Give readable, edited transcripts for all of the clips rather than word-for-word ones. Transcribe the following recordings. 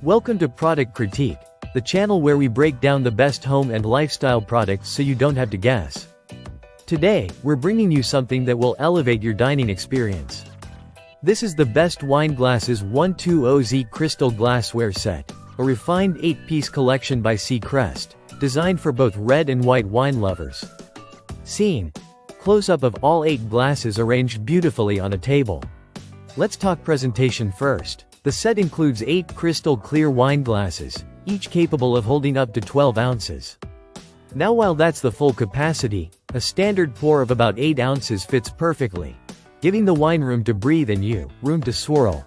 Welcome to Product Critique, the channel where we break down the best home and lifestyle products so you don't have to guess. Today, we're bringing you something that will elevate your dining experience. This is the Best Wine Glasses 120Z Crystal Glassware Set, a refined 8-piece collection by CREST, designed for both red and white wine lovers. Scene: close-up of all 8 glasses arranged beautifully on a table. Let's talk presentation first. The set includes 8 crystal clear wine glasses, each capable of holding up to 12 ounces. Now while that's the full capacity, a standard pour of about 8 ounces fits perfectly, giving the wine room to breathe and room to swirl.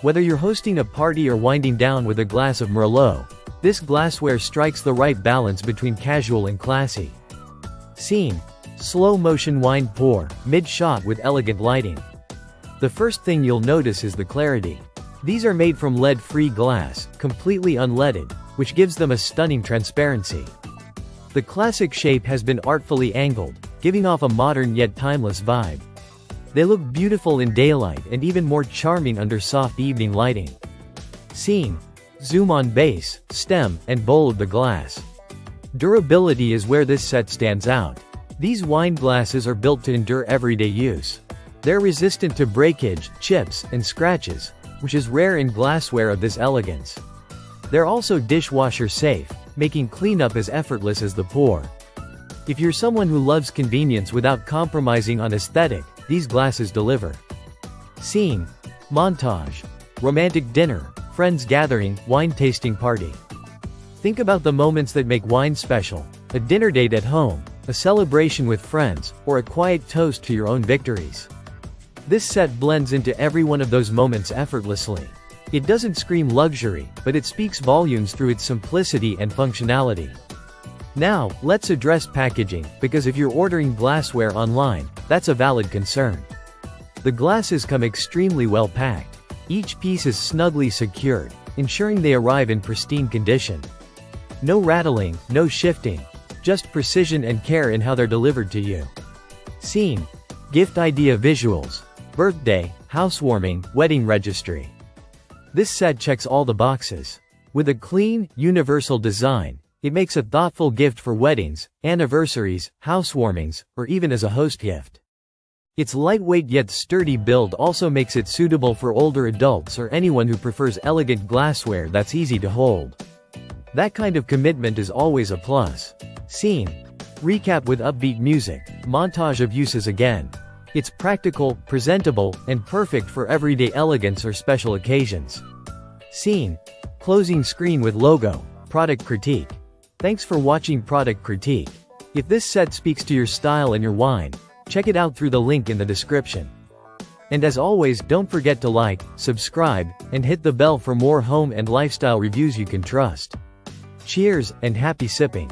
Whether you're hosting a party or winding down with a glass of Merlot, this glassware strikes the right balance between casual and classy. Scene: slow motion wine pour, mid-shot with elegant lighting. The first thing you'll notice is the clarity. These are made from lead-free glass, completely unleaded, which gives them a stunning transparency. The classic shape has been artfully angled, giving off a modern yet timeless vibe. They look beautiful in daylight and even more charming under soft evening lighting. Scene: zoom on base, stem, and bowl of the glass. Durability is where this set stands out. These wine glasses are built to endure everyday use. They're resistant to breakage, chips, and scratches, which is rare in glassware of this elegance. They're also dishwasher safe, making cleanup as effortless as the pour. If you're someone who loves convenience without compromising on aesthetic, these glasses deliver. Scene: montage, romantic dinner, friends gathering, wine tasting party. Think about the moments that make wine special: a dinner date at home, a celebration with friends, or a quiet toast to your own victories. This set blends into every one of those moments effortlessly. It doesn't scream luxury, but it speaks volumes through its simplicity and functionality. Now, let's address packaging, because if you're ordering glassware online, that's a valid concern. The glasses come extremely well packed. Each piece is snugly secured, ensuring they arrive in pristine condition. No rattling, no shifting, just precision and care in how they're delivered to you. Scene: gift idea visuals, birthday, housewarming, wedding registry. This set checks all the boxes. With a clean, universal design, it makes a thoughtful gift for weddings, anniversaries, housewarmings, or even as a host gift. Its lightweight yet sturdy build also makes it suitable for older adults or anyone who prefers elegant glassware that's easy to hold. That kind of commitment is always a plus. Scene: recap with upbeat music, montage of uses again. It's practical, presentable, and perfect for everyday elegance or special occasions. Scene: closing screen with logo, product critique. Thanks for watching Product Critique. If this set speaks to your style and your wine, check it out through the link in the description. And as always, don't forget to like, subscribe, and hit the bell for more home and lifestyle reviews you can trust. Cheers, and happy sipping.